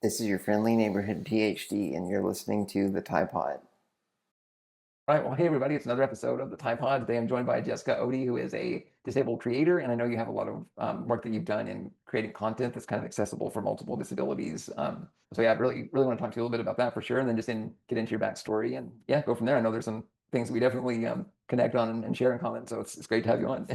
This is your friendly neighborhood PhD, and you're listening to the Tide Pod. All right. Well, hey, everybody. It's another episode of the Tide Pod. Today I'm joined by Jessica Oddi, who is a disabled creator. And I know you have a lot of work that you've done in creating content that's kind of accessible for multiple disabilities. So, yeah, I really want to talk to you a little bit about that for sure. And then just get into your backstory and, yeah, go from there. I know there's some things we definitely connect on and share in common. So it's great to have you on.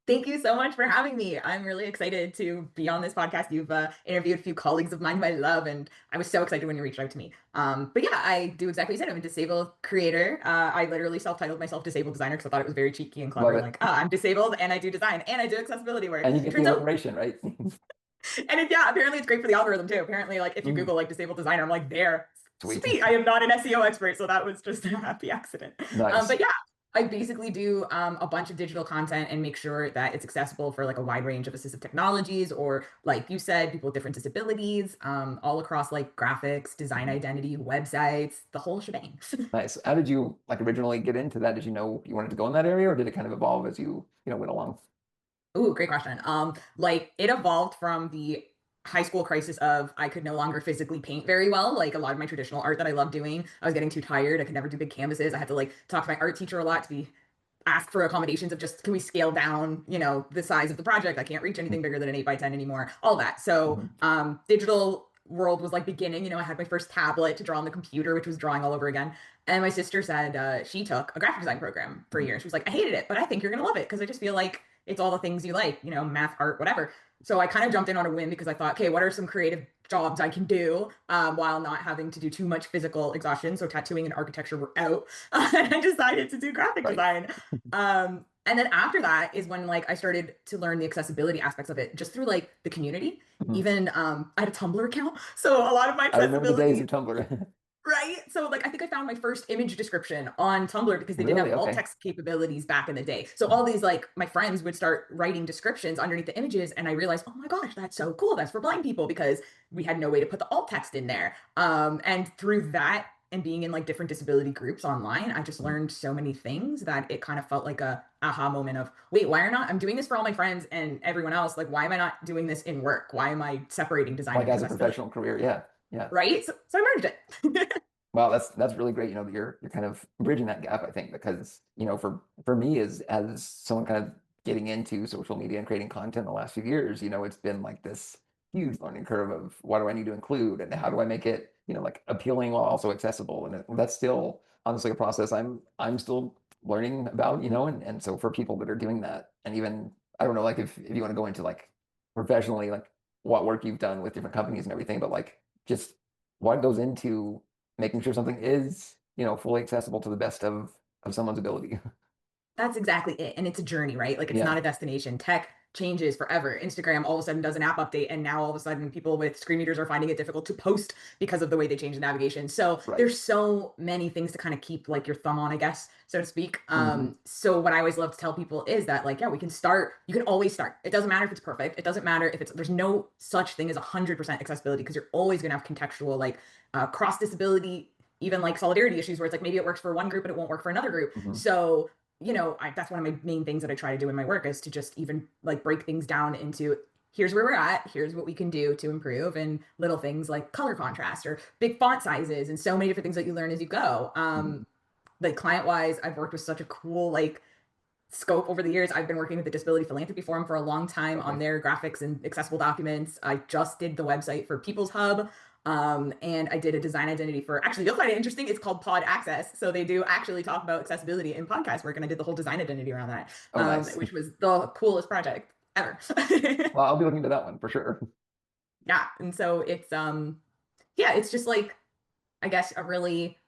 Thank you so much for having me. I'm really excited to be on this podcast. You've interviewed a few colleagues of mine who I love, and I was so excited when you reached out to me. But yeah, I do exactly what you said. I'm a disabled creator. I literally self-titled myself disabled designer because I thought it was very cheeky and Love clever. it. Like, I'm disabled and I do design and I do accessibility work. And you It get the turns out, alliteration, right? yeah, apparently it's great for the algorithm too. Apparently, like if you Google like disabled designer, I'm like there. Sweet. Sweet. I am not an SEO expert, so that was just a happy accident. Nice. But yeah, I basically do a bunch of digital content and make sure that it's accessible for like a wide range of assistive technologies, or like you said, people with different disabilities, all across like graphics, design identity, websites, the whole shebang. Nice. How did you originally get into that? Did you know you wanted to go in that area, or did it kind of evolve as you went along? Ooh, great question. Like it evolved from the high school crisis of I could no longer physically paint very well. Like a lot of my traditional art that I love doing, I was getting too tired. I could never do big canvases. I had to like talk to my art teacher a lot to be ask for accommodations of just, can we scale down, the size of the project? I can't reach anything bigger than an 8x10 anymore, all that. So digital world was like beginning. I had my first tablet to draw on the computer, which was drawing all over again. And my sister said she took a graphic design program for a year. She was like, I hated it, but I think you're going to love it because I just feel like it's all the things you like, math, art, whatever. So I kind of jumped in on a whim because I thought, okay, what are some creative jobs I can do while not having to do too much physical exhaustion? So tattooing and architecture were out. And I decided to do graphic design. And then after that is when like I started to learn the accessibility aspects of it just through like the community. Even I had a Tumblr account. So a lot of my I remember the days accessibility. of Tumblr. Right. So like I think I found my first image description on Tumblr because they didn't Really? have alt Okay. text capabilities back in the day. So all these like my friends would start writing descriptions underneath the images, and I realized, oh my gosh, that's so cool. That's for blind people because we had no way to put the alt text in there. And through that and being in like different disability groups online, I just learned so many things that it kind of felt like a aha moment of, wait, why are not I'm doing this for all my friends and everyone else? Like, why am I not doing this in work? Why am I separating design Like and as a professional career, yeah. Yeah. Right. So I merged it. Wow, that's really great. That you're kind of bridging that gap, I think, because for me as someone kind of getting into social media and creating content the last few years, it's been like this huge learning curve of what do I need to include and how do I make it, like appealing while also accessible. And that's still honestly a process I'm still learning about, and so for people that are doing that, and even I don't know, like if you want to go into like professionally, like what work you've done with different companies and everything, but like just what goes into making sure something is, fully accessible to the best of someone's ability. That's exactly it. And it's a journey, right? Like it's Yeah. not a destination. Tech changes forever. Instagram all of a sudden does an app update, and now all of a sudden people with screen readers are finding it difficult to post because of the way they change the navigation. So Right. there's so many things to kind of keep like your thumb on, I guess, so to speak. So what I always love to tell people is that like, yeah, we can start. You can always start. It doesn't matter if it's perfect. It doesn't matter if there's no such thing as 100% accessibility, because you're always going to have contextual, like cross disability, even like solidarity issues where it's like maybe it works for one group but it won't work for another group. So that's one of my main things that I try to do in my work, is to just even like break things down into, here's where we're at, here's what we can do to improve, and little things like color contrast or big font sizes and so many different things that you learn as you go. Like client wise, I've worked with such a cool like scope over the years. I've been working with the Disability Philanthropy Forum for a long time on their graphics and accessible documents. I just did the website for People's Hub. And I did a design identity for, actually, you'll find it interesting. It's called Pod Access. So they do actually talk about accessibility in podcast work. And I did the whole design identity around that, Nice. which was the coolest project ever. Well, I'll be looking into that one for sure. Yeah. And so it's, yeah, it's just like, I guess, a really,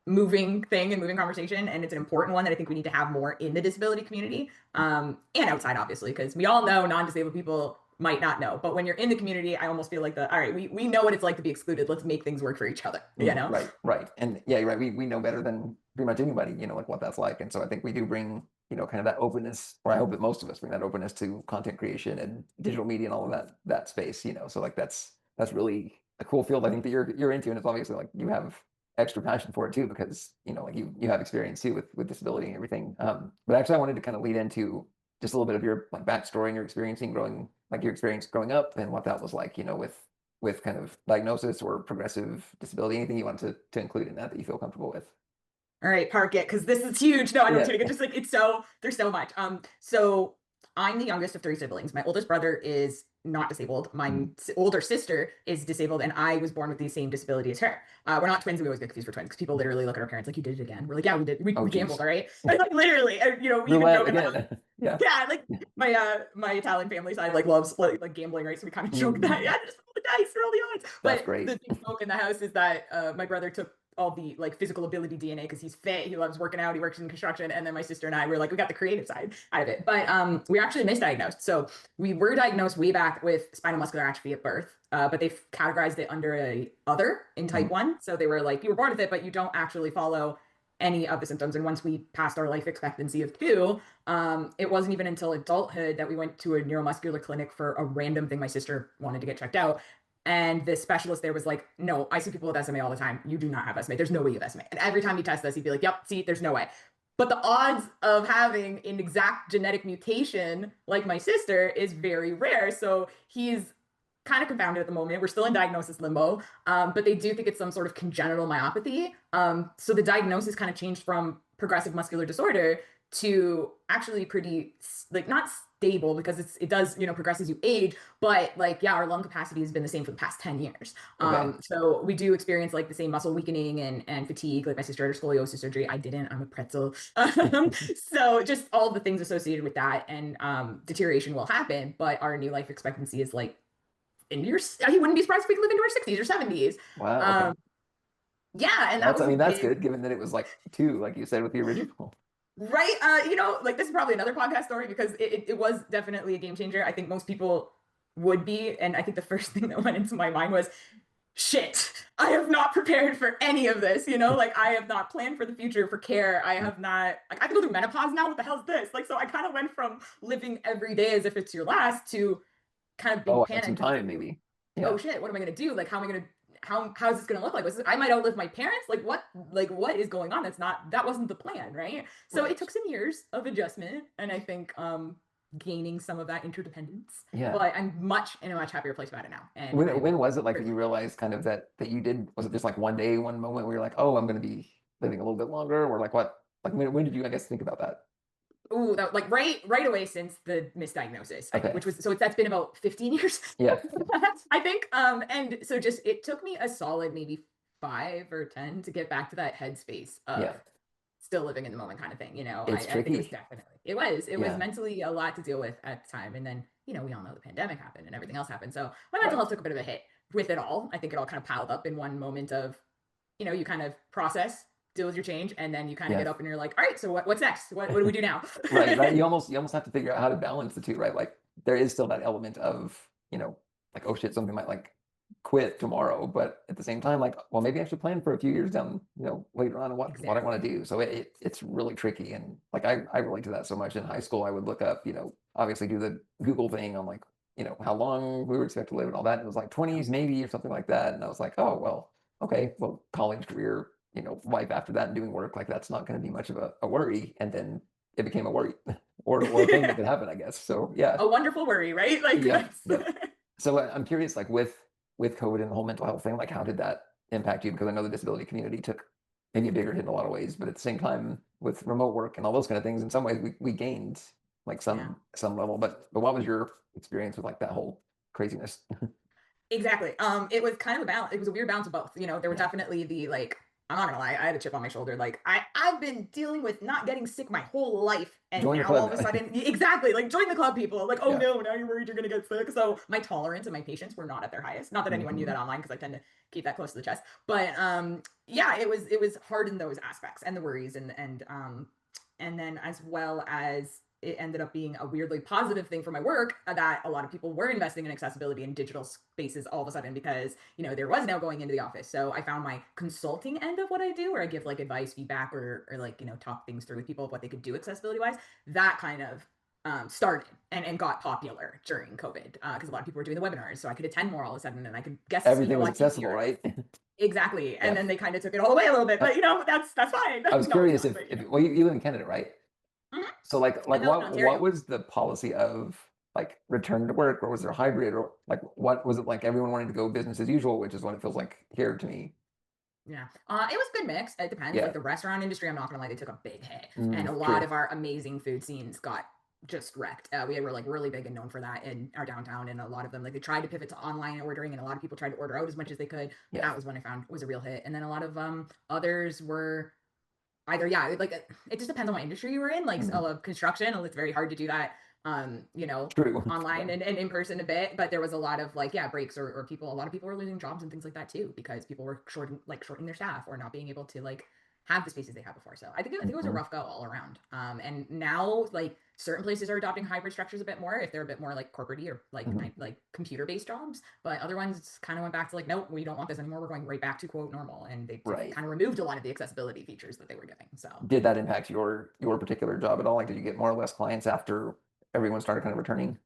moving thing and moving conversation, and it's an important one that I think we need to have more in the disability community, and outside, obviously, because we all know non-disabled people might not know, but when you're in the community, I almost feel like all right, we know what it's like to be excluded, let's make things work for each other. Right. And yeah, you're right, we know better than pretty much anybody, like what that's like. And so I think we do bring, kind of that openness, or I hope that most of us bring that openness to content creation and digital media and all of that space, so like that's really a cool field I think that you're into. And it's obviously like you have extra passion for it too, because like you have experience too with disability and everything. But actually I wanted to kind of lead into just a little bit of your like backstory and your experience growing up and what that was like, with with kind of diagnosis or progressive disability? Anything you want to include in that you feel comfortable with? All right, park it because this is huge. No, I'm Yeah. kidding. It's just like there's so much. So I'm the youngest of three siblings. My oldest brother is not disabled. My older sister is disabled, and I was born with the same disability as her. We're not twins. We always get confused for twins because people literally look at our parents like, "You did it again." We're like, "Yeah, we did. We Oh, gambled, geez. all right." Like literally, we even Roulette joke about again. Yeah. yeah, like my Italian family side like loves like gambling, right? So we kind of joke that yeah, just roll the dice, roll the odds. That's But great. the big joke in the house is that my brother took all the like physical ability DNA because he's fit, he loves working out, he works in construction, and then my sister and I were like we got the creative side out of it. But we actually misdiagnosed. So we were diagnosed way back with spinal muscular atrophy at birth, but they categorized it under a other in type 1. So they were like, you were born with it, but you don't actually follow any of the symptoms. And once we passed our life expectancy of 2, it wasn't even until adulthood that we went to a neuromuscular clinic for a random thing my sister wanted to get checked out. And the specialist there was like, no, I see people with SMA all the time. You do not have SMA. There's no way you have SMA. And every time he tests us, he'd be like, yep, see, there's no way. But the odds of having an exact genetic mutation like my sister is very rare. So he's kind of confounded at the moment. We're still in diagnosis limbo, but they do think it's some sort of congenital myopathy. So the diagnosis kind of changed from progressive muscular disorder to actually pretty like not stable because it does progress as you age, but like yeah, our lung capacity has been the same for the past 10 years. Okay. So we do experience like the same muscle weakening and fatigue. Like my sister had her scoliosis surgery, I didn't. I'm a pretzel. So just all the things associated with that, and deterioration will happen, but our new life expectancy is like into your, he wouldn't be surprised if we could live into our 60s or 70s. Wow. Okay. Yeah, and that was that's good given that it was like 2, like you said with the original. Right. Like this is probably another podcast story because it was definitely a game changer. I think most people would be. And I think the first thing that went into my mind was, shit, I have not prepared for any of this. Like I have not planned for the future for care. I have not, like, I have to go through menopause now. What the hell's this? Like, so I kind of went from living every day as if it's your last to kind of being panicked. Some time maybe. Yeah. Oh shit, what am I going to do? Like, how am I going to, how is this going to look like? I might outlive my parents. Like what is going on? That wasn't the plan. Right. So Right. It took some years of adjustment. And I think, gaining some of that interdependence. Yeah. But I'm in a much happier place about it now. And when was it like that you realized kind of that you did, was it just like one day, one moment where you're like, oh, I'm going to be living a little bit longer, or like what, like when did you, I guess, think about that? Ooh, that like right away since the misdiagnosis, Okay. which was that's been about 15 years. Yeah. I think. And so it took me a solid maybe 5 or 10 to get back to that headspace of still living in the moment kind of thing. It's I tricky. think it was mentally a lot to deal with at the time. And then, we all know the pandemic happened and everything else happened. So my mental health took a bit of a hit with it all. I think it all kind of piled up in one moment of, you kind of process, deal with your change, and then you kind of get up and you're like, all right, so what's next? What do we do now? Right. You almost have to figure out how to balance the two, right? Like there is still that element of, like, oh shit, something might like quit tomorrow, but at the same time, like, well, maybe I should plan for a few years down, later on, and what I want to do. So it's really tricky. And like I relate to that so much. In high school, I would look up, obviously do the Google thing on like, how long we were expected to live and all that. And it was like 20s maybe or something like that. And I was like, oh well, okay, well, college career, life after that and doing work, like that's not going to be much of a worry. And then it became a worry or a thing that could happen, I guess. So yeah. A wonderful worry, right? Like yeah. So I'm curious, like with COVID and the whole mental health thing, like how did that impact you? Because I know the disability community took maybe a bigger hit in a lot of ways, but at the same time with remote work and all those kind of things, in some ways we gained like some level. But what was your experience with like that whole craziness? Exactly. It was kind of a balance. It was a weird balance of both. There were definitely the like, I'm not gonna lie, I had a chip on my shoulder. Like I've been dealing with not getting sick my whole life, and join now all of a sudden, exactly, like join the club, people. Like, oh no, now you're worried you're gonna get sick. So my tolerance and my patience were not at their highest. Not that anyone knew that online, because I tend to keep that close to the chest. But yeah, it was hard in those aspects and the worries and then as well as it ended up being a weirdly positive thing for my work that a lot of people were investing in accessibility in digital spaces all of a sudden because, there was no going into the office. So I found my consulting end of what I do, where I give like advice, feedback, or like, talk things through with people of what they could do accessibility wise. That kind of started and got popular during COVID because a lot of people were doing the webinars. So I could attend more all of a sudden and I could guess everything was accessible, right? Exactly. And then they kind of took it all away a little bit, but that's fine. I was curious if well, you live in Canada, right? Mm-hmm. So like what was the policy of like return to work, or was there hybrid, or like what was it like? Everyone wanting to go business as usual, which is what it feels like here to me. Yeah. It was a good mix. It depends. Yeah. Like the restaurant industry, I'm not gonna lie, they took a big hit. And a Mm, lot true. of our amazing food scenes got just wrecked. We were like really big and known for that in our downtown. And a lot of them, like they tried to pivot to online ordering, and a lot of people tried to order out as much as they could. But Yes. that was when I found was a real hit. And then a lot of others were either, yeah, like it just depends on what industry you were in. Like Mhm. a lot of construction, it's very hard to do that you know, True. online Yeah. and in person a bit, but there was a lot of like, yeah, breaks or people, a lot of people were losing jobs and things like that too, because people were shorting their staff or not being able to like have the spaces they had before. So I think it was a Mhm. rough go all around. And now like certain places are adopting hybrid structures a bit more if they're a bit more like corporate or like Mhm. like computer based jobs, but other ones kind of went back to like, nope, we don't want this anymore. We're going right back to quote normal, and they Right. kind of removed a lot of the accessibility features that they were giving. So Did that impact your particular job at all? Like, did you get more or less clients after everyone started kind of returning?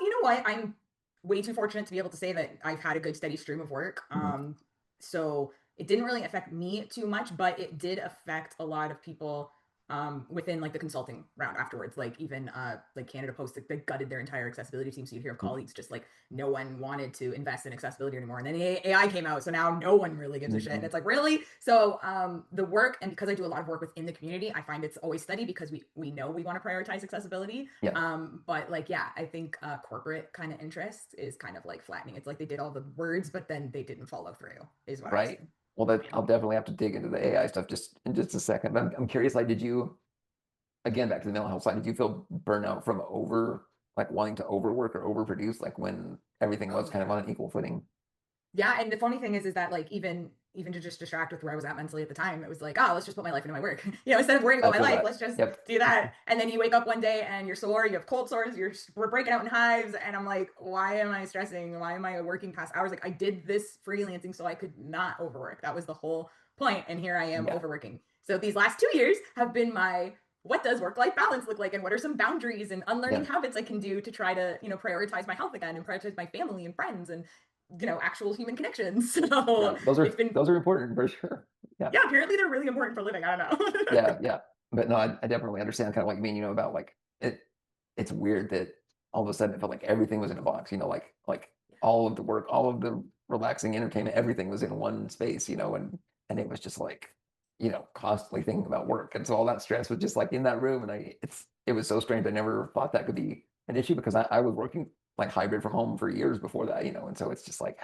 You know what? I'm way too fortunate to be able to say that I've had a good steady stream of work. Mhm. So it didn't really affect me too much, but it did affect a lot of people within like the consulting round afterwards. Like even like Canada Post, like, they gutted their entire accessibility team. So you'd hear of colleagues just like no one wanted to invest in accessibility anymore. And then the AI came out, so now no one really gives a shit. And Mhm. it's like really. So the work, and because I do a lot of work within the community, I find it's always steady because we know we want to prioritize accessibility. Yeah. But like, yeah, I think corporate kind of interest is kind of like flattening. It's like they did all the words, but then they didn't follow through, is what I'm Right. saying. Well, that I'll definitely have to dig into the AI stuff just in just a second. But I'm curious, like, did you, again, back to the mental health side, did you feel burnout from like wanting to overwork or overproduce, like when everything was Oh kind of yeah. on an equal footing? Yeah, and the funny thing is that like even to just distract with where I was at mentally at the time, it was like, oh, let's just put my life into my work. Instead of worrying about I my feel life, that. let's just Yep. do that. And then you wake up one day and you're sore, you have cold sores, we're breaking out in hives, and I'm like, why am I stressing? Why am I working past hours? Like I did this freelancing so I could not overwork. That was the whole point, and here I am Yeah. overworking. So these last 2 years have been my what does work-life balance look like, and what are some boundaries and unlearning Yeah. habits I can do to try to prioritize my health again and prioritize my family and friends and actual human connections. So Yeah. Those it's are been, those are important for sure. Yeah. yeah, apparently they're really important for living. I don't know. Yeah. Yeah. But no, I definitely understand kind of like you mean, about like it's weird that all of a sudden it felt like everything was in a box, like all of the work, all of the relaxing entertainment, everything was in one space, and it was just like, constantly thinking about work. And so all that stress was just like in that room. And it was so strange. I never thought that could be an issue because I was working like hybrid from home for years before that, and so it's just like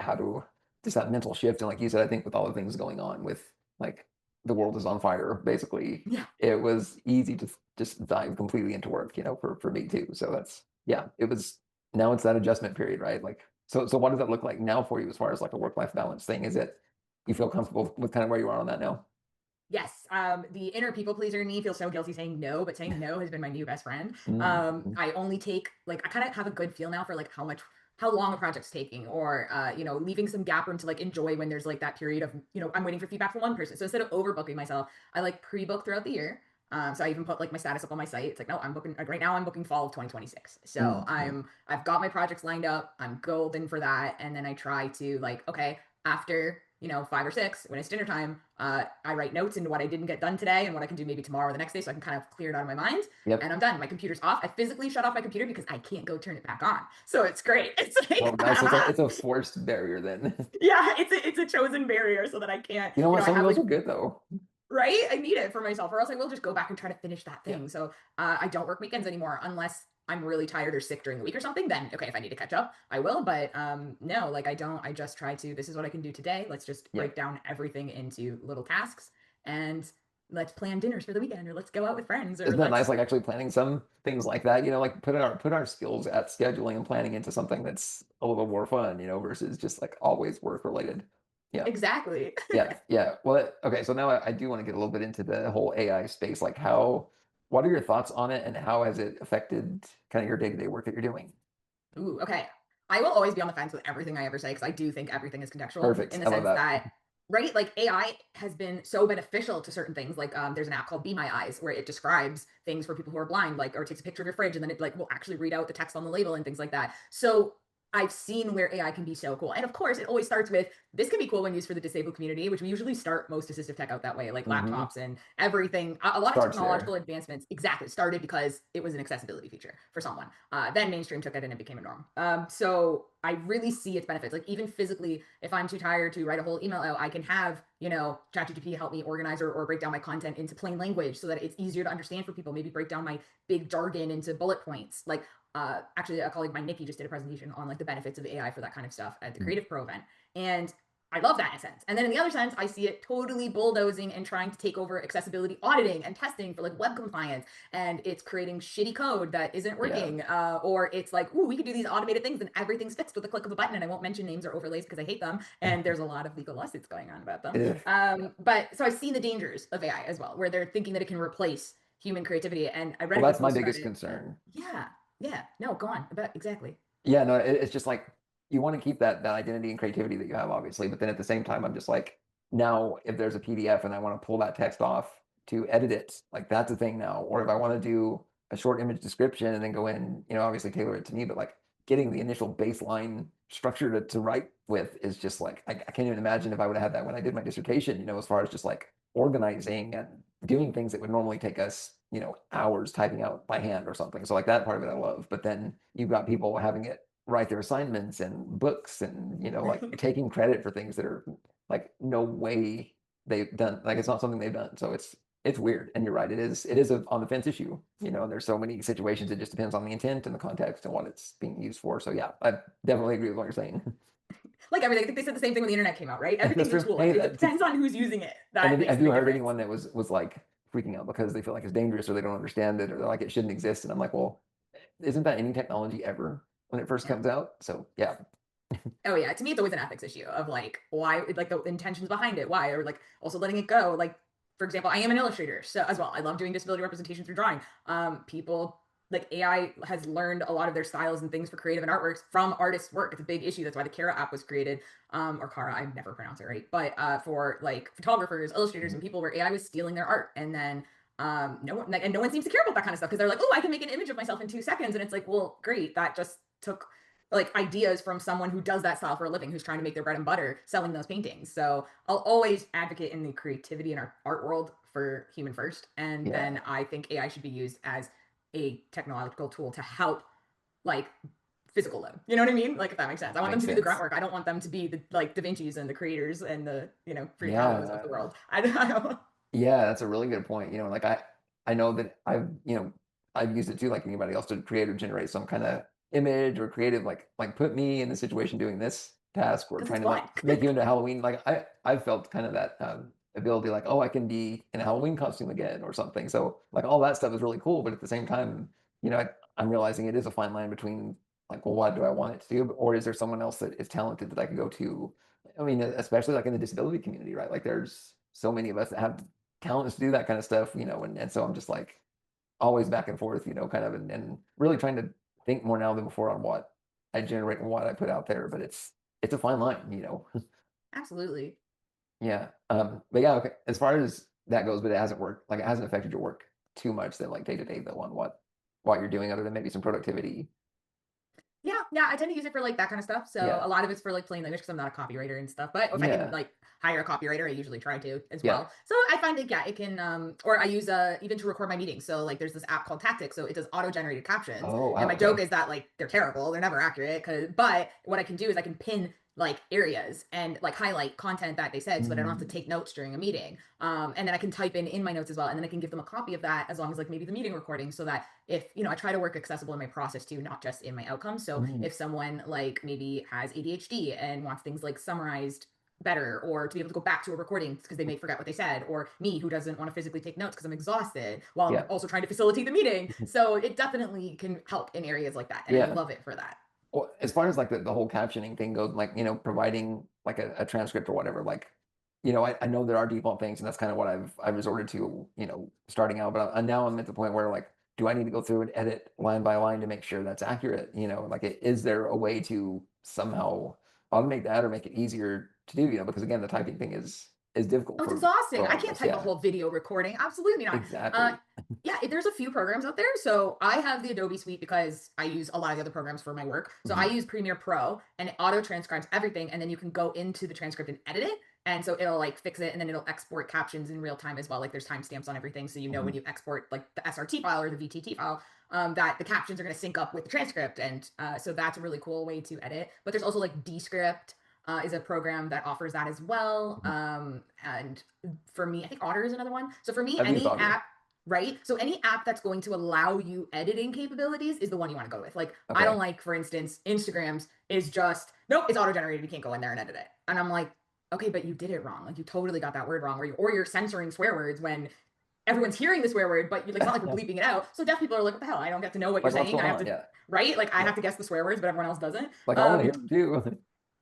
just that mental shift. And like you said, I think with all the things going on with like the world is on fire, basically, Yeah. it was easy to just dive completely into work, for me too. So yeah, now it's that adjustment period, right? Like, so what does that look like now for you as far as like a work-life balance thing? Is it, you feel comfortable with kind of where you are on that now? Yes. The inner people pleaser in me feels so guilty saying no, but saying no has been my new best friend. Mm-hmm. I only take like I kind of have a good feel now for like how long a project's taking, or leaving some gap room to like enjoy when there's like that period of I'm waiting for feedback from one person. So instead of overbooking myself, I like pre-book throughout the year. So I even put like my status up on my site. It's like, no, I'm booking like right now. I'm booking fall of 2026. So Mm-hmm. I've got my projects lined up. I'm golden for that. And then I try to like, okay, after 5 or 6, when it's dinner time, I write notes into what I didn't get done today and what I can do maybe tomorrow or the next day, so I can kind of clear it out of my mind. Yep. And I'm done. My computer's off. I physically shut off my computer because I can't go turn it back on. So it's great. It's like, Oh, nice. It's a forced barrier then. yeah, it's a chosen barrier so that I can't. You know what? I Some of have those like, are good though. right. I need it for myself, or else I will just go back and try to finish that Yeah. thing. So I don't work weekends anymore unless I'm really tired or sick during the week or something. Then okay, if I need to catch up, I will. But no, like I don't. I just try to. This is what I can do today. Let's just Yeah. break down everything into little tasks, and let's plan dinners for the weekend, or let's go out with friends, or Isn't that nice? let's. Like actually planning some things like that, like put our skills at scheduling and planning into something that's a little more fun, versus just like always work related. Yeah. Exactly. Yeah. Yeah. Well, okay. So now I do want to get a little bit into the whole AI space. Like what are your thoughts on it and how has it affected kind of your day-to-day work that you're doing? Ooh, okay. I will always be on the fence with everything I ever say because I do think everything is contextual Perfect. in the I love sense that. that, right? Like AI has been so beneficial to certain things. Like there's an app called Be My Eyes where it describes things for people who are blind, like or takes a picture of your fridge and then it like will actually read out the text on the label and things like that. So I've seen where AI can be so cool. And of course, it always starts with this can be cool when used for the disabled community, which we usually start most assistive tech out that way, like Hmm. laptops and everything. A lot of Starts technological there. advancements exactly started because it was an accessibility feature for someone. Then mainstream took it and it became a norm. So I really see its benefits. Like even physically, if I'm too tired to write a whole email out, I can have, ChatGPT help me organize or break down my content into plain language so that it's easier to understand for people. Maybe break down my big jargon into bullet points. Like actually a colleague of mine, Nikki, just did a presentation on like the benefits of AI for that kind of stuff at the Mhm. Creative Pro event. And I love that in a sense. And then in the other sense, I see it totally bulldozing and trying to take over accessibility auditing and testing for like web compliance. And it's creating shitty code that isn't Yeah. working. Or it's like, ooh, we could do these automated things and everything's fixed with the click of a button. And I won't mention names or overlays because I hate them. And there's a lot of legal lawsuits going on about them. Ugh. But so I've seen the dangers of AI as well, where they're thinking that it can replace human creativity. And I read Well, a good that's my post about biggest it. concern. Yeah. Yeah. No, go on. But exactly. Yeah, no, it's just like you want to keep that identity and creativity that you have, obviously, but then at the same time, I'm just like, now if there's a PDF and I want to pull that text off to edit it, like that's a thing now. Or if I want to do a short image description and then go in, obviously tailor it to me, but like getting the initial baseline structure to write with is just like I can't even imagine if I would have had that when I did my dissertation, as far as just like organizing and doing things that would normally take us, hours typing out by hand or something. So like that part of it I love. But then you've got people having it write their assignments and books and, like taking credit for things that are like no way they've done. Like it's not something they've done. So it's weird. And you're right. It is a on the fence issue. There's so many situations. It just depends on the intent and the context and what it's being used for. So yeah, I definitely agree with what you're saying. Like everything. I think they said the same thing when the internet came out, right? That's Everything's a true. tool. Hey, It depends on who's using it. and That makes have the you big heard difference. anyone that was like freaking out because they feel like it's dangerous or they don't understand it or they're like it shouldn't exist? And I'm like, well, isn't that any technology ever when it first Yeah. comes out? So yeah. Oh yeah. To me, it's always an ethics issue of like why, like the intentions behind it, why, or like also letting it go. Like for example, I am an illustrator, so as well, I love doing disability representation through drawing. People like AI has learned a lot of their styles and things for creative and artworks from artists' work. It's a big issue. That's why the Kara app was created, or Kara. I never pronounce it right, but for like photographers, illustrators, and people where AI was stealing their art, and then no one seems to care about that kind of stuff because they're like, oh, I can make an image of myself in 2 seconds, and it's like, well, great, that just took like ideas from someone who does that style for a living, who's trying to make their bread and butter selling those paintings. So I'll always advocate in the creativity and art world for human first. And Yeah. then I think AI should be used as a technological tool to help like physical load. You know what I mean? Like if that makes sense. I want them Makes to do the sense. grunt work. I don't want them to be the like Da Vinci's and the creators and the, Frida Kahlos of the Yeah. world. I don't. Yeah, that's a really good point. Like I know that I've used it too, like anybody else, to create or generate some kind of image or creative, like put me in the situation doing this task or Because trying it's to like fun. make you into Halloween. Like I've felt kind of that ability, like, oh, I can be in a Halloween costume again or something. So like all that stuff is really cool, but at the same time, I'm realizing it is a fine line between like, well, what do I want it to do? Or is there someone else that is talented that I can go to? I mean, especially like in the disability community, right? Like there's so many of us that have talents to do that kind of stuff, and so I'm just like always back and forth, kind of, and really trying to think more now than before on what I generate and what I put out there. But it's a fine line. Absolutely. Yeah. But yeah, okay. As far as that goes, but it hasn't worked, like it hasn't affected your work too much then like day to day though on what you're doing other than maybe some productivity. Yeah, I tend to use it for like that kind of stuff. So Yeah. a lot of it's for like plain language because I'm not a copywriter and stuff. But if I can Yeah. like hire a copywriter, I usually try to as Yeah. well. So I find that yeah, it can or I use even to record my meetings. So like there's this app called Tactic, so it does auto generated captions. Oh And wow. my Okay. joke is that like they're terrible, they're never accurate. But what I can do is I can pin like areas and like highlight content that they said so that I don't have to Mm, take notes during a meeting. And then I can type in my notes as well, and then I can give them a copy of that as long as like maybe the meeting recording, so that if I try to work accessible in my process too, not just in my outcomes. So mm, if someone like maybe has ADHD and wants things like summarized better, or to be able to go back to a recording because they may forget what they said, or me who doesn't want to physically take notes because I'm exhausted while I'm yeah. also trying to facilitate the meeting. So it definitely can help in areas like that, and I Yeah. love it for that. Well, as far as like the whole captioning thing goes, like, providing like a transcript or whatever, like, I know there are default things and that's kind of what I've resorted to, starting out, but now I'm at the point where like, do I need to go through and edit line by line to make sure that's accurate? Like, is there a way to somehow automate that or make it easier to do, because again, the typing thing is is difficult Oh, it's for exhausting. a I lot of can't us. type a Yeah, whole video recording. Absolutely not. exactly. Yeah, there's a few programs out there. So I have the Adobe Suite because I use a lot of the other programs for my work. So I Mhm. use Premiere Pro and it auto transcribes everything. And then you can go into the transcript and edit it. And so it'll like fix it and then it'll export captions in real time as well. Like there's timestamps on everything. So you know when Mhm. you export like the SRT file or the VTT file, that the captions are going to sync up with the transcript. And so that's a really cool way to edit. But there's also like Descript. Is a program that offers that as well. Mhm. And for me, I think Otter is another one. So for me, I've used any Audio. app, right? So any app that's going to allow you editing capabilities is the one you want to go with. Like I Okay. don't like, for instance, Instagrams is just nope, it's auto generated. You can't go in there and edit it. And I'm like, okay, but you did it wrong. Like you totally got that word wrong, or you're censoring swear words when everyone's hearing the swear word, but like, it's not like we're bleeping it out. So deaf people are like, what the hell? I don't get to know what you're Like, what's saying. I going have on? to, Yeah. right? Like I Yeah. have to guess the swear words, but everyone else doesn't. Like, I want to hear them too.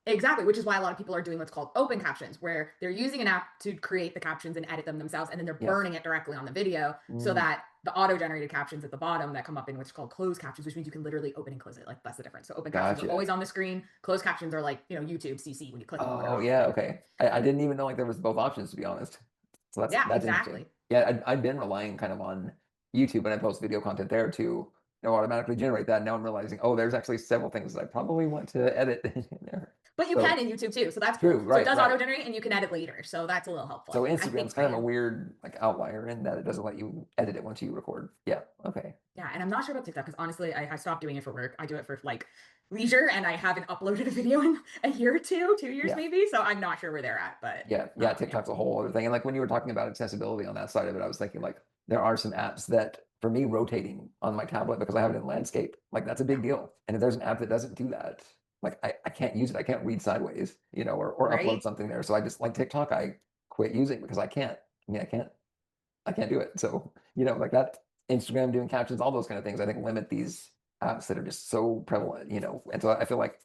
Exactly, which is why a lot of people are doing what's called open captions, where they're using an app to create the captions and edit them themselves, and then they're Yeah. burning it directly on the video so Mm, that the auto-generated captions at the bottom that come up in what's called closed captions, which means you can literally open and close it. Like that's the difference. So open captions are gotcha. always on the screen. Closed captions are like, YouTube CC when you click them or Oh whatever. yeah. Okay. I didn't even know like there was both options to be honest. So Yeah, that's interesting. exactly. Yeah, I'd been relying kind of on YouTube and I post video content there to automatically generate that. Now I'm realizing, oh, there's actually several things that I probably want to edit in there. But you So can in YouTube too, so that's true. cool. So it Right. does Right. auto-generate and you can edit later. So that's a little helpful, I So think. I Instagram's think kind of a anyway. weird like outlier in that it doesn't let you edit it once you record. Yeah. Okay. Yeah, and I'm not sure about TikTok because honestly, I stopped doing it for work. I do it for like leisure, and I haven't uploaded a video in a year or two, 2 years Yeah. maybe. So I'm not sure where they're at, but Yeah. Yeah. TikTok's a whole other thing. And like when you were talking about accessibility on that side of it, I was thinking like there are some apps that for me rotating on my tablet because I have it in landscape, like that's a yeah, big deal. And if there's an app that doesn't do that, like I can't use it. I can't read sideways, or upload right. something there. So I just like TikTok, I quit using because I can't. I mean, I can't do it. So, like that Instagram doing captions, all those kind of things, I think limit these apps that are just so prevalent. And so I feel like,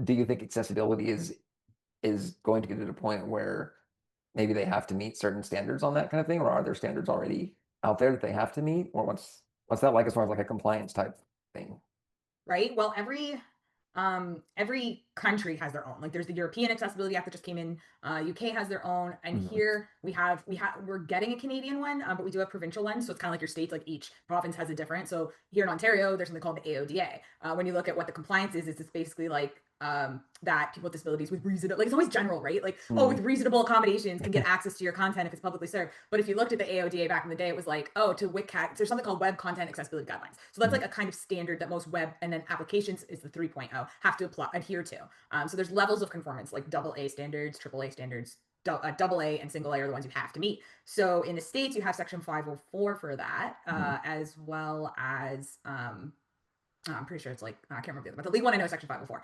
do you think accessibility is going to get to the point where maybe they have to meet certain standards on that kind of thing, or are there standards already out there that they have to meet, or what's that like as far as like a compliance type thing? Right. Well, every country has their own. Like there's the European Accessibility Act that just came in. UK has their own, and Mhm. here we're getting a Canadian one, but we do have provincial ones. So it's kind of like your states. Like each province has a different. So here in Ontario, there's something called the AODA. When you look at what the compliance is, it's basically like that people with disabilities with reasonable, like it's always general, right? Like, oh, Mhm. with reasonable accommodations can get access to your content if it's publicly served. But if you looked at the AODA back in the day, it was like, oh, to WCAG, there's something called Web Content Accessibility Guidelines. So that's Mhm. like a kind of standard that most web and then applications is the 3.0 have to adhere to. So there's levels of conformance like AA standards, AAA standards, double A and single A are the ones you have to meet. So in the States, you have section 504 for that, Mhm. as well as I'm pretty sure it's like I can't remember the other, but the league one I know is section 504.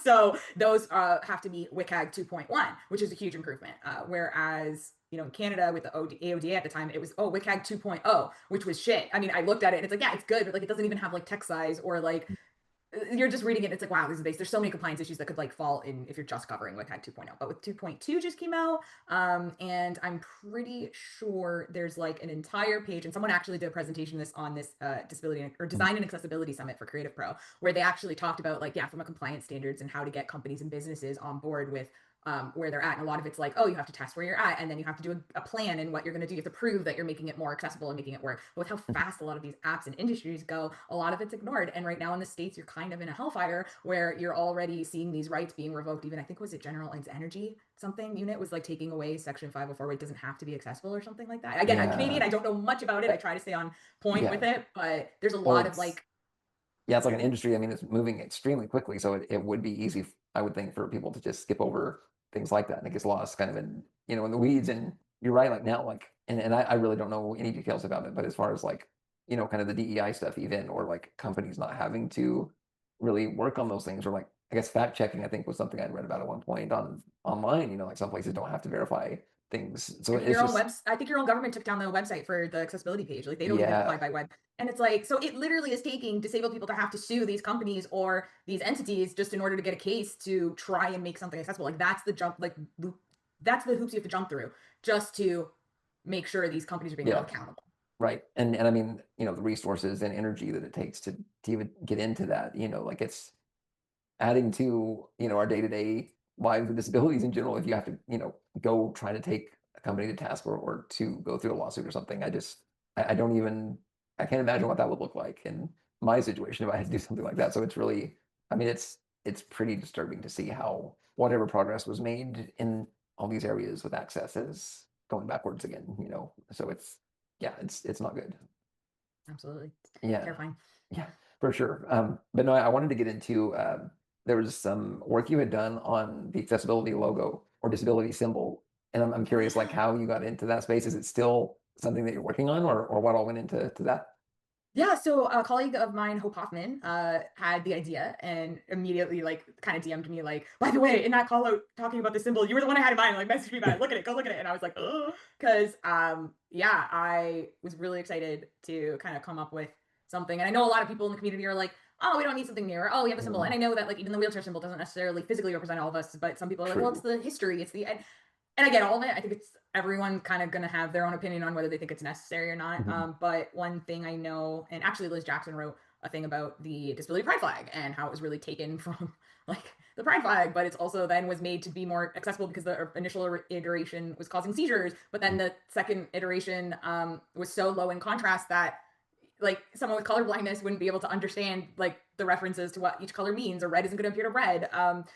So those have to meet WCAG 2.1, which is a huge improvement. Whereas in Canada with the AODA at the time, it was WCAG 2.0, which was shit. I mean, I looked at it and it's like yeah, it's good, but like it doesn't even have like text size or like you're just reading it. And it's like wow, there's so many compliance issues that could like fall in if you're just covering WCAG 2.0. But with 2.2 just came out, and I'm pretty sure there's like an entire page, and someone actually did a presentation on this disability or Mhm. design and accessibility summit for Creative Pro, where they actually talked about like yeah, from a compliance standards and how to get companies and businesses on board with where they're at. And a lot of it's like, oh, you have to test where you're at, and then you have to do a plan and what you're going to do. You have to prove that you're making it more accessible and making it work. But with how fast a lot of these apps and industries go, a lot of it's ignored. And right now in the States, you're kind of in a hellfire where you're already seeing these rights being revoked. Even I think was it General Energy something unit was like taking away section 504 where it doesn't have to be accessible or something like that. Again, I'm Canadian. Yeah. I don't know much about it. I try to stay on point with Yeah. it, but there's a Well, lot of like, yeah, it's like an industry. I mean, it's moving extremely quickly, so it would be easy, I would think, for people to just skip over things like that, and it gets lost kind of in the weeds. And you're right, like now, like, and I really don't know any details about it, but as far as like, kind of the DEI stuff, even, or like companies not having to really work on those things, or like, I guess fact checking, I think was something I'd read about at one point online. Like some places don't have to verify things, so I think it's your own just, webs. I think your own government took down the website for the accessibility page. Like they don't even yeah, abide by web. And it's like, so it literally is taking disabled people to have to sue these companies or these entities just in order to get a case to try and make something accessible. Like that's the jump, like that's the hoops you have to jump through just to make sure these companies are being held yeah. accountable. Right. And I mean, the resources and energy that it takes to even get into that, like it's adding to, our day-to-day lives with disabilities in general, if you have to, go try to take a company to task or to go through a lawsuit or something. I don't even, I can't imagine what that would look like in my situation if I had to do something like that. So it's really, I mean, it's pretty disturbing to see how whatever progress was made in all these areas with access is going backwards again. So yeah, it's not good. Absolutely. Yeah. Terrifying. Yeah, for sure. But no, I wanted to get into there was some work you had done on the accessibility logo or disability symbol, and I'm curious, like, how you got into that space. Is it still something that you're working on, or what all went into that? Yeah, so a colleague of mine, Hope Hoffman, had the idea and immediately like kind of DM'd me like, by the way, in that call out talking about the symbol, you were the one I had in mind. Like, message me about it. Look at it. Go look at it. And I was like, oh, because yeah, I was really excited to kind of come up with something. And I know a lot of people in the community are like, oh, we don't need something new, or oh, we have a symbol. And I know that like even the wheelchair symbol doesn't necessarily physically represent all of us, but some people are like, well, it's True. the history, it's the and I get all of it. I think it's everyone kind of going to have their own opinion on whether they think it's necessary or not. Mhm. But one thing I know, and actually Liz Jackson wrote a thing about the disability pride flag and how it was really taken from like the pride flag, but it's also then was made to be more accessible because the initial iteration was causing seizures, but then the second iteration was so low in contrast that like someone with color blindness wouldn't be able to understand like the references to what each color means, or red isn't going to appear to red.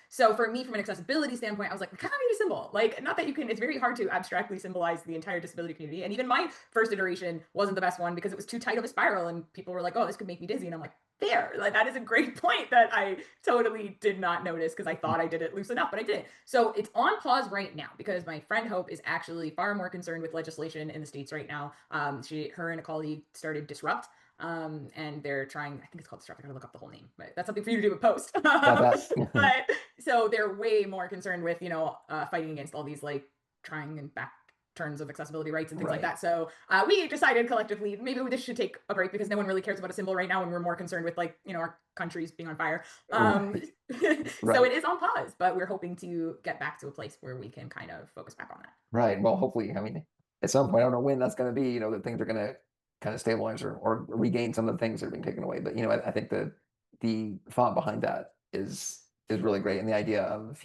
So for me, from an accessibility standpoint, I was like, we kind of need a symbol. Like, not that you can, it's very hard to abstractly symbolize the entire disability community. And even my first iteration wasn't the best one because it was too tight of a spiral and people were like, oh, this could make me dizzy. And I'm like, there, like that is a great point that I totally did not notice because I thought I did it loose enough, but I didn't. So it's on pause right now because my friend Hope is actually far more concerned with legislation in the States right now. Her and a colleague started Disrupt, and they're trying, I think it's called Disrupt. I gotta look up the whole name, but that's something for you to do with post. Got that. But so they're way more concerned with, fighting against all these like trying and back turns of accessibility rights and things like Right. that. So we decided collectively, maybe this should take a break because no one really cares about a symbol right now and we're more concerned with like, our countries being on fire. Right. So Right. it is on pause, but we're hoping to get back to a place where we can kind of focus back on that. Right. Well, hopefully, I mean, at some point, I don't know when that's going to be, that things are going to kind of stabilize or regain some of the things that are being taken away. But, I think the thought behind that is really great. And the idea of,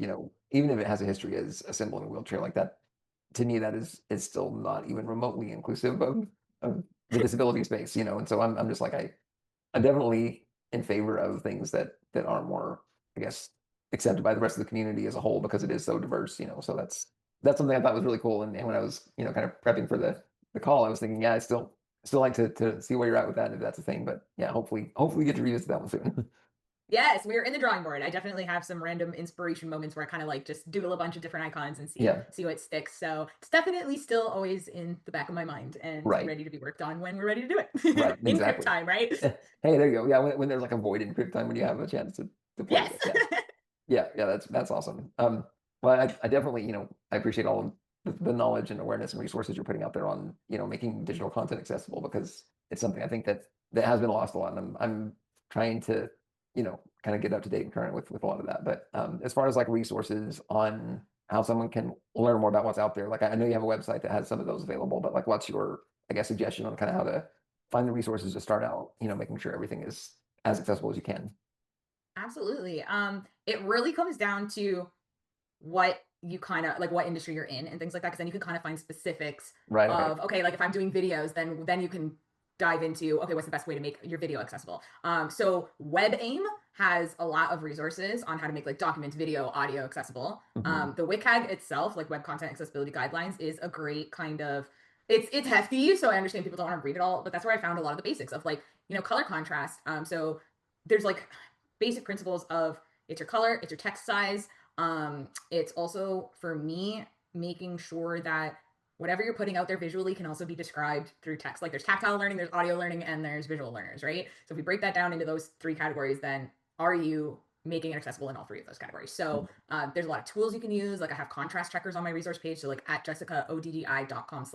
even if it has a history as a symbol in a wheelchair like that, to me, that is still not even remotely inclusive of the disability space. And so I'm just like, I'm definitely in favor of things that are more, I guess, accepted by the rest of the community as a whole because it is so diverse. So that's something I thought was really cool. And when I was, kind of prepping for the call, I was thinking, yeah, I still like to see where you're at with that if that's a thing. But yeah, hopefully we get to revisit that one soon. Yes, we're in the drawing board. I definitely have some random inspiration moments where I kind of like just doodle a bunch of different icons and see Yeah, see what sticks. So it's definitely still always in the back of my mind and right, ready to be worked on when we're ready to do right, it. In crypt exactly. time, right? Hey, there you go. Yeah, when there's like a void in crypt time when you have a chance to play with Yes. it. Yeah. Yeah, that's awesome. Well, I definitely, I appreciate all of the knowledge and awareness and resources you're putting out there on, making digital content accessible because it's something I think that has been lost a lot, and I'm trying to, kind of get up to date and current with a lot of that. But as far as like resources on how someone can learn more about what's out there, like I know you have a website that has some of those available, but like, what's your, I guess, suggestion on kind of how to find the resources to start out, making sure everything is as accessible as you can. Absolutely. It really comes down to what you kind of like what industry you're in and things like that because then you can kind of find specifics Right. Okay. of okay, like if I'm doing videos, then you can dive into okay, what's the best way to make your video accessible. So WebAIM has a lot of resources on how to make like documents, video, audio accessible. Mhm. The WCAG itself, like Web Content Accessibility Guidelines, is a great kind of it's hefty, so I understand people don't want to read it all, but that's where I found a lot of the basics of like color contrast. So there's like basic principles of it's your color, it's your text size. It's also for me making sure that whatever you're putting out there visually can also be described through text. Like there's tactile learning, there's audio learning, and there's visual learners, right? So if we break that down into those three categories, then are you making it accessible in all three of those categories? So there's a lot of tools you can use. Like I have contrast checkers on my resource page. So like at jessicaoddi.com/.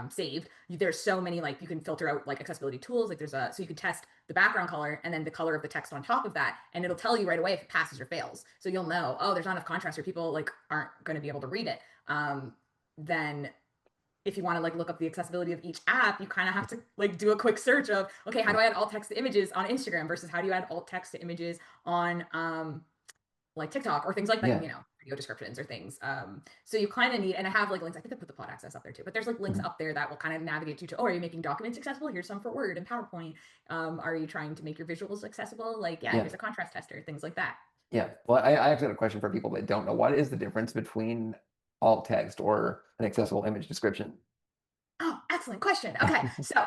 Saved. There's so many like you can filter out like accessibility tools. Like there's so you can test the background color and then the color of the text on top of that, and it'll tell you right away if it passes or fails. So you'll know, oh, there's not enough contrast or people like aren't going to be able to read it. Then if you want to like look up the accessibility of each app, you kind of have to like do a quick search of okay, how do I add alt text to images on Instagram versus how do you add alt text to images on like TikTok or things like that, Yeah. video descriptions or things. So you kind of need, and I have like links. I think I put the plot access up there too, but there's like links up there that will kind of navigate you to, oh, are you making documents accessible? Here's some for Word and PowerPoint. Are you trying to make your visuals accessible? Like, yeah, here's a contrast tester, things like that. Yeah. Well, I actually have a question for people that don't know. What is the difference between alt text or an accessible image description? Oh, excellent question. Okay, so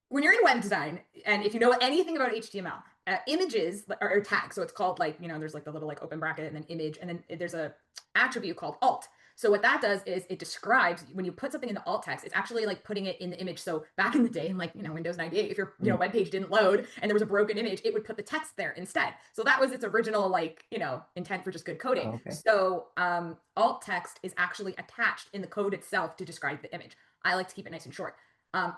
when you're in web design, and if you know anything about HTML, images or tags, so it's called like, there's like the little like open bracket and then image, and then there's a attribute called alt. So what that does is it describes, when you put something into alt text, it's actually like putting it in the image. So back in the day, in like, Windows 98, if your web page didn't load and there was a broken image, it would put the text there instead. So that was its original like, intent for just good coding. Oh, okay. So alt text is actually attached in the code itself to describe the image. I like to keep it nice and short.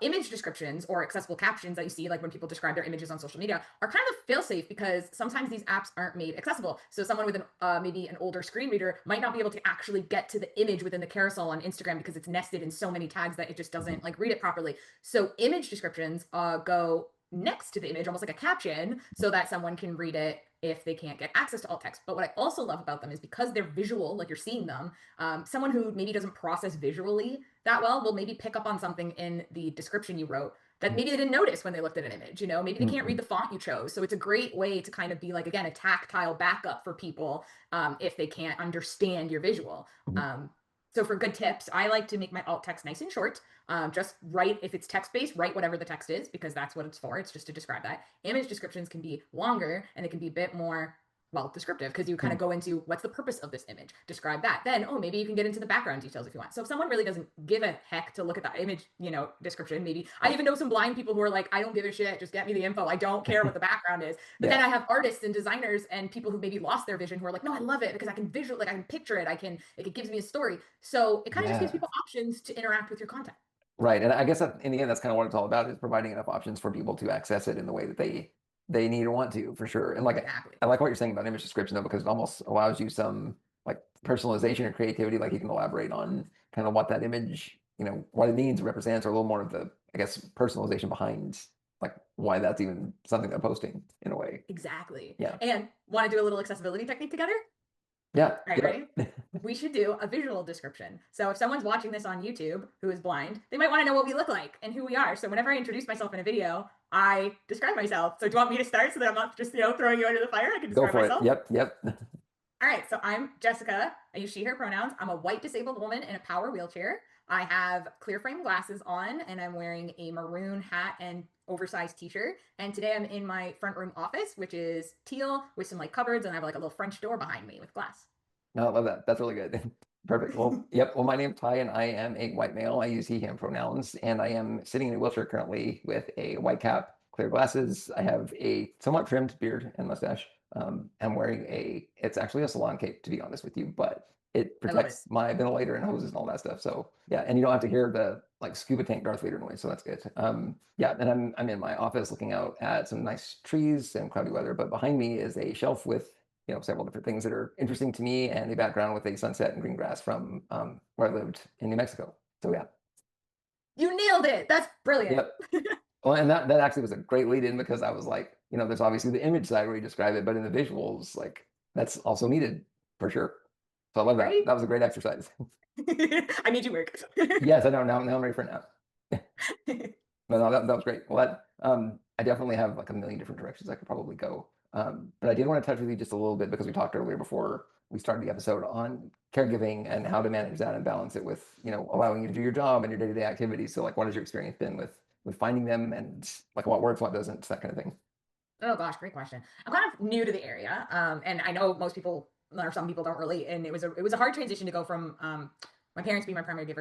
Image descriptions or accessible captions that you see, like when people describe their images on social media, are kind of fail-safe because sometimes these apps aren't made accessible. So someone with maybe an older screen reader might not be able to actually get to the image within the carousel on Instagram because it's nested in so many tags that it just doesn't like read it properly. So image descriptions go next to the image, almost like a caption, so that someone can read it if they can't get access to alt text. But what I also love about them is because they're visual, like you're seeing them, someone who maybe doesn't process visually that well will maybe pick up on something in the description you wrote that maybe they didn't notice when they looked at an image. Maybe they can't read the font you chose. So it's a great way to kind of be like, again, a tactile backup for people if they can't understand your visual. So for good tips, I like to make my alt text nice and short. Just write, if it's text-based, write whatever the text is, because that's what it's for. It's just to describe that. Image descriptions can be longer and it can be a bit more, descriptive, because you kind of go into what's the purpose of this image, describe that. Then, maybe you can get into the background details if you want. So if someone really doesn't give a heck to look at the image, description, maybe I even know some blind people who are like, I don't give a shit, just get me the info. I don't care what the background is. But then I have artists and designers and people who maybe lost their vision who are like, no, I love it because I can I can picture it. It gives me a story. So it kind of just gives people options to interact with your content. Right. And I guess in the end, that's kind of what it's all about, is providing enough options for people to access it in the way that they need or want to, for sure. And like, Exactly. I like what you're saying about image description though, because it almost allows you some like personalization or creativity. Like you can elaborate on kind of what that image, what it means, represents, or a little more of the, I guess, personalization behind like why that's even something they're posting in a way. Exactly. Yeah. And want to do a little accessibility technique together? Yeah. All right, ready? We should do a visual description. So if someone's watching this on YouTube who is blind, they might want to know what we look like and who we are. So whenever I introduce myself in a video, I describe myself. So do you want me to start so that I'm not just, throwing you under the fire? I can describe Go for myself. it. Yep. All right, so I'm Jessica. I use she, her pronouns. I'm a white disabled woman in a power wheelchair. I have clear frame glasses on, and I'm wearing a maroon hat and oversized t-shirt. And today I'm in my front room office, which is teal with some like cupboards, and I have like a little French door behind me with glass. No, I love that. That's really good. Perfect. Well, yep. Well, my name's Ty, and I am a white male. I use he, him pronouns, and I am sitting in a wheelchair currently with a white cap, clear glasses. I have a somewhat trimmed beard and mustache. I'm wearing it's actually a salon cape, to be honest with you, but it protects my ventilator and hoses and all that stuff. So yeah, and you don't have to hear the like scuba tank Darth Vader noise, so that's good. Yeah, and I'm in my office looking out at some nice trees and cloudy weather, but behind me is a shelf with several different things that are interesting to me, and a background with a sunset and green grass from where I lived in New Mexico. So yeah. You nailed it. That's brilliant. Yep. Well, and that actually was a great lead in, because I was like, there's obviously the image side where you describe it, but in the visuals, like that's also needed for sure. So I love that. Right? That was a great exercise. I made you work. Yes, I know. Now I'm ready for a nap. No, that was great. Well, I definitely have like a million different directions I could probably go. But I did want to touch with you just a little bit, because we talked earlier before we started the episode on caregiving and how to manage that and balance it with, allowing you to do your job and your day-to-day activities. So like, what has your experience been with finding them, and like what works, what doesn't, that kind of thing? Oh gosh, great question. I'm kind of new to the area. And I know most people or some people don't relate. And it was a hard transition to go from my parents being my primary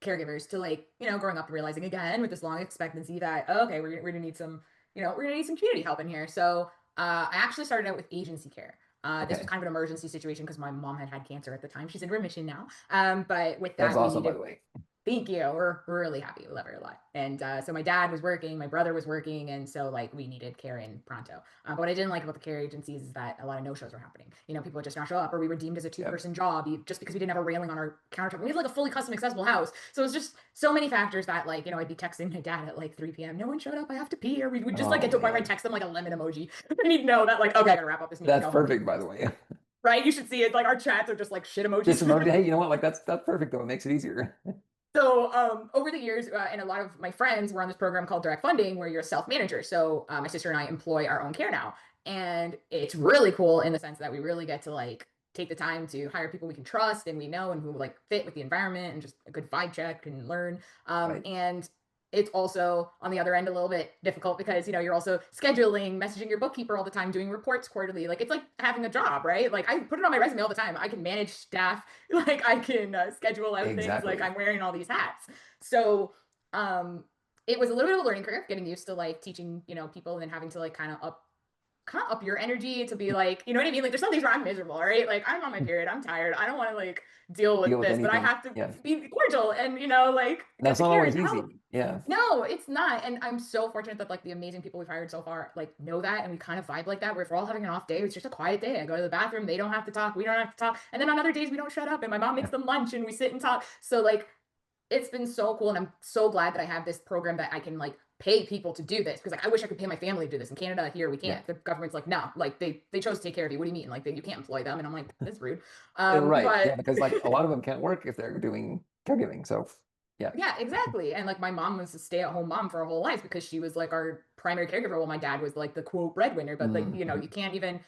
caregivers to like, growing up and realizing again with this long expectancy that, oh, okay, we're gonna need some, we're gonna need some community help in here. So I actually started out with agency care. This was kind of an emergency situation because my mom had cancer at the time. She's in remission now. But with that, that's awesome, by the way. Thank you. We're really happy. We love her a lot. And so my dad was working, my brother was working, and so like we needed care in pronto. But what I didn't like about the care agencies is that a lot of no-shows were happening. People would just not show up, or we were deemed as a two-person job just because we didn't have a railing on our countertop. We have like a fully custom accessible house, so it's just so many factors that like I'd be texting my dad at like 3 p.m. No one showed up. I have to pee. Or we would just like get to a point where I text them like a lemon emoji. I need to know that like, okay, I gotta wrap up this meeting. That's perfect, by the way. right? You should see it. Like our chats are just like shit emojis. This emoji, hey, you know what? Like that's perfect though. It makes it easier. So over the years, and a lot of my friends were on this program called direct funding, where you're a self manager. So my sister and I employ our own care now, and it's really cool in the sense that we really get to like take the time to hire people we can trust and we know and who like fit with the environment and just a good vibe check and learn. Right. And it's also on the other end a little bit difficult because you're also scheduling, messaging your bookkeeper all the time, doing reports quarterly. Like it's like having a job, right? Like I put it on my resume all the time. I can manage staff, like I can schedule out things. Exactly. Like I'm wearing all these hats. So it was a little bit of a learning curve, getting used to like teaching people and then having to like kind of up your energy to be like, you know what I mean? Like there's some days where I'm miserable, right? Like I'm on my period, I'm tired, I don't want to like deal with this, but I have to be cordial and like that's not always easy. Yeah. No, it's not. And I'm so fortunate that like the amazing people we've hired so far like know that, and we kind of vibe like that, where if we're all having an off day, it's just a quiet day. I go to the bathroom, they don't have to talk, we don't have to talk. And then on other days we don't shut up and my mom makes them lunch and we sit and talk. So like it's been so cool, and I'm so glad that I have this program that I can like pay people to do this, because like I wish I could pay my family to do this. In Canada here we can't. The government's like, no, like they chose to take care of you. What do you mean? Like you can't employ them? And I'm like, that's rude. Right. But yeah, because like a lot of them can't work if they're doing caregiving. So yeah. Yeah, exactly. And like my mom was a stay-at-home mom for her whole life because she was like our primary caregiver. Well, my dad was like the quote breadwinner, but like you can't even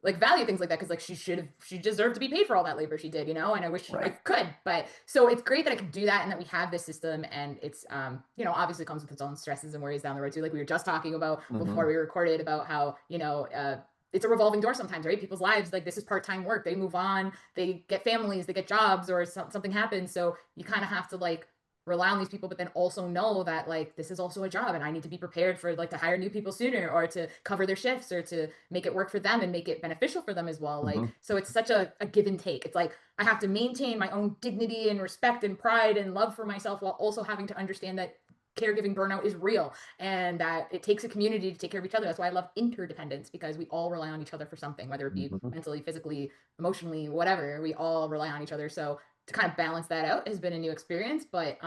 like value things like that, because like she deserved to be paid for all that labor she did, and I wish I could. But so it's great that I can do that and that we have this system, and it's obviously comes with its own stresses and worries down the road too. Like we were just talking about before we recorded about how it's a revolving door sometimes, right? People's lives, like this is part-time work, they move on, they get families, they get jobs, or something happens, so you kind of have to like rely on these people, but then also know that like this is also a job and I need to be prepared for like to hire new people sooner, or to cover their shifts, or to make it work for them and make it beneficial for them as well. Like so it's such a give and take. It's like I have to maintain my own dignity and respect and pride and love for myself, while also having to understand that caregiving burnout is real and that it takes a community to take care of each other. That's why I love interdependence, because we all rely on each other for something, whether it be mentally, physically, emotionally, whatever. We all rely on each other. So to kind of balance that out has been a new experience, but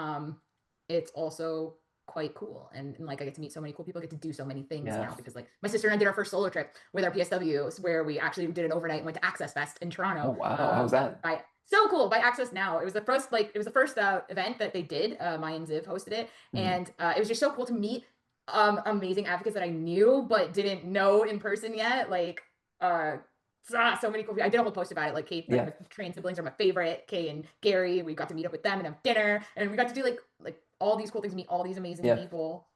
it's also quite cool. And like I get to meet so many cool people, I get to do so many things now, because like my sister and I did our first solo trip with our PSWs, where we actually did an overnight and went to Access Fest in Toronto. Oh wow, how was that? So cool, by Access Now. It was the first event that they did. Maya and Ziv hosted it, and it was just so cool to meet amazing advocates that I knew but didn't know in person yet. Like so many cool people. I did a whole post about it. Like Kate, my trans siblings are my favorite. Kay and Gary, we got to meet up with them and have dinner, and we got to do like all these cool things, meet all these amazing people.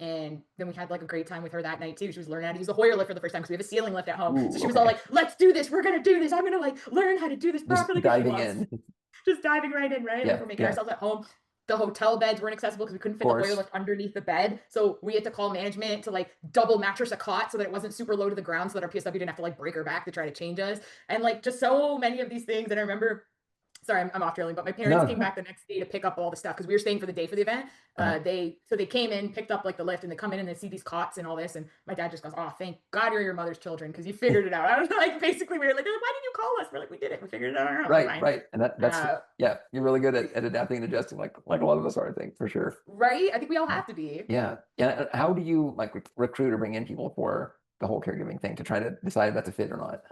And then we had like a great time with her that night too. She was learning how to use the Hoyer lift for the first time, because we have a ceiling lift at home. Ooh, so she was all like, let's do this. We're going to do this. I'm going to like learn how to do this properly. Just diving in. Just diving right in, right? Like we're making ourselves at home. The hotel beds weren't accessible because we couldn't fit the Hoyer lift underneath the bed. So we had to call management to like double mattress a cot so that it wasn't super low to the ground, so that our PSW didn't have to like break her back to try to change us. And like just so many of these things. And I remember, sorry, I'm off trailing, but my parents came back the next day to pick up all the stuff, because we were staying for the day for the event. They came in, picked up like the lift, and they come in and they see these cots and all this, and my dad just goes, "Oh, thank God you're your mother's children, because you figured it out." I was like, basically, we were like, "Why didn't you call us?" We're like, "We did it. We figured it out on our own." Right. And that's you're really good at adapting and adjusting, like a lot of us are, I think, for sure. Right. I think we all have to be. Yeah. How do you like recruit or bring in people for the whole caregiving thing to try to decide if that's a fit or not?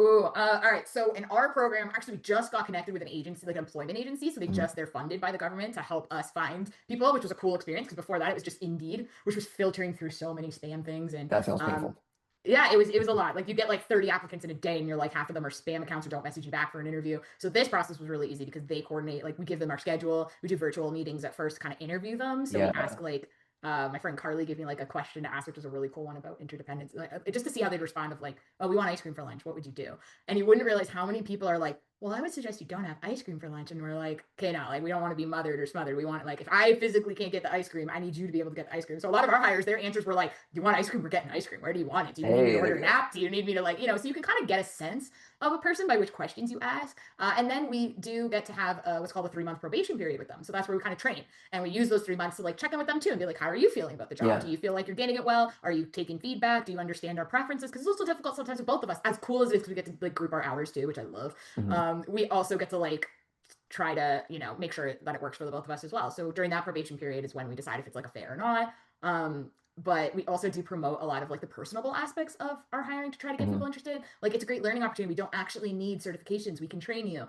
Oh, all right. So in our program, actually, we just got connected with an agency, like an employment agency. So they're funded by the government to help us find people, which was a cool experience, because before that it was just Indeed, which was filtering through so many spam things. And that sounds painful. Yeah, it was a lot. Like you get like 30 applicants in a day, and you're like, half of them are spam accounts or don't message you back for an interview. So this process was really easy, because they coordinate, like we give them our schedule, we do virtual meetings at first to kind of interview them. So we ask like my friend Carly gave me like a question to ask, which was a really cool one about interdependence, like, just to see how they'd respond of like, "Oh, we want ice cream for lunch. What would you do?" And you wouldn't realize how many people are like, "Well, I would suggest you don't have ice cream for lunch." And we're like, "Okay, now like we don't want to be mothered or smothered. We want, like, if I physically can't get the ice cream, I need you to be able to get the ice cream." So a lot of our hires, their answers were like, "Do you want ice cream? We're getting ice cream. Where do you want it? Do you need me to order an app? Do you need me to like, so you can kind of get a sense of a person by which questions you ask. And then we do get to have what's called a 3-month probation period with them. So that's where we kind of train, and we use those 3 months to like check in with them too and be like, "How are you feeling about the job? Do you feel like you're getting it well? Are you taking feedback? Do you understand our preferences?" Because it's also difficult sometimes with both of us. As cool as it is, because we get to like group our hours too, which I love. We also get to like try to make sure that it works for the both of us as well. So during that probation period is when we decide if it's like a fit or not. but we also do promote a lot of like the personable aspects of our hiring to try to get Mhm. people interested. Like it's a great learning opportunity. We don't actually need certifications. We can train you.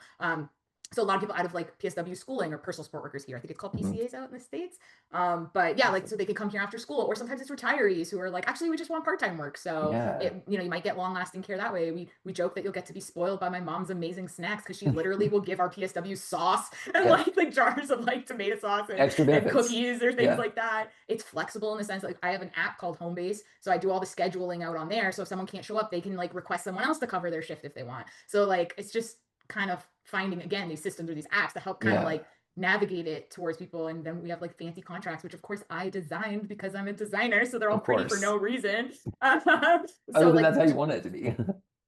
So a lot of people out of like PSW schooling or personal support workers here. I think it's called Mhm. PCAs out in the States. But yeah, like so Awesome. they could come here after school, or sometimes it's retirees who are like, actually, we just want part-time work. So Yeah. you know, you might get long-lasting care that way. We joke that you'll get to be spoiled by my mom's amazing snacks because she literally will give our PSW sauce and Yeah. like jars of like tomato sauce Extra and benefits. cookies or things Yeah. like that. It's flexible in the sense that like I have an app called Homebase, so I do all the scheduling out on there. So if someone can't show up, they can like request someone else to cover their shift if they want. So like it's just kind of finding again these systems or these apps to help kind of Yeah. like navigate it towards people. And then we have like fancy contracts, which of course I designed because I'm a designer, so they're all Of pretty for course. no reason. Other So than like that's how you want it to be.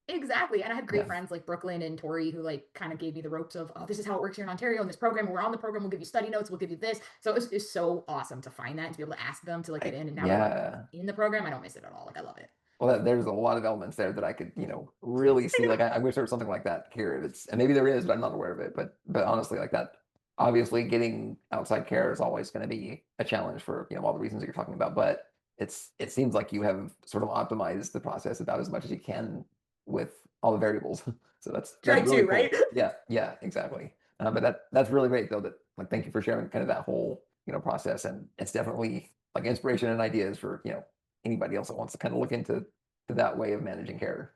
exactly. And I had great Yeah. friends like Brooklyn and Tori who like kind of gave me the ropes of, oh, this is how it works here in Ontario in this program. We're on the program. We'll give you study notes. We'll give you this. So it's so awesome to find that and to be able to ask them to like get in. And now that Yeah. I'm in the program, I don't miss it at all. Like I love it. Well, there's a lot of elements there that I could, really see. Like, I wish there was something like that here. And maybe there is, but I'm not aware of it. But honestly, like that, obviously, getting outside care is always going to be a challenge for all the reasons that you're talking about. But it seems like you have sort of optimized the process about as much as you can with all the variables. So that's Try really to, cool. right? Yeah, exactly. But that's really great though. That like, thank you for sharing kind of that whole process, and it's definitely like inspiration and ideas for anybody else that wants to kind of look into that way of managing care.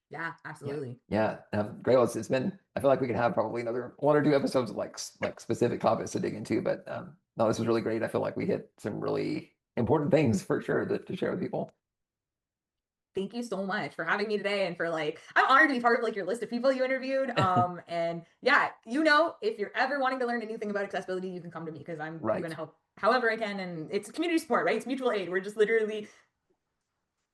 Yeah, absolutely. Yeah. Great. Well, it's been, I feel like we could have probably another 1 or 2 episodes of like specific topics to dig into, but no, this was really great. I feel like we hit some really important things for sure to share with people. Thank you so much for having me today and for like I'm honored to be part of like your list of people you interviewed. And yeah, if you're ever wanting to learn anything about accessibility, you can come to me because I'm Right. gonna help however I can. And it's community support, right? It's mutual aid. We're just literally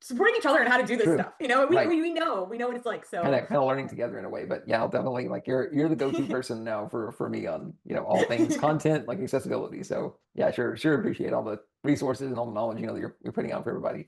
supporting each other and how to do this True. stuff. You know, Right. we know what it's like. So Kind of learning together in a way, but yeah, I'll definitely like you're the go-to person now for me on all things content like accessibility. So yeah, sure appreciate all the resources and all the knowledge that you're putting out for everybody.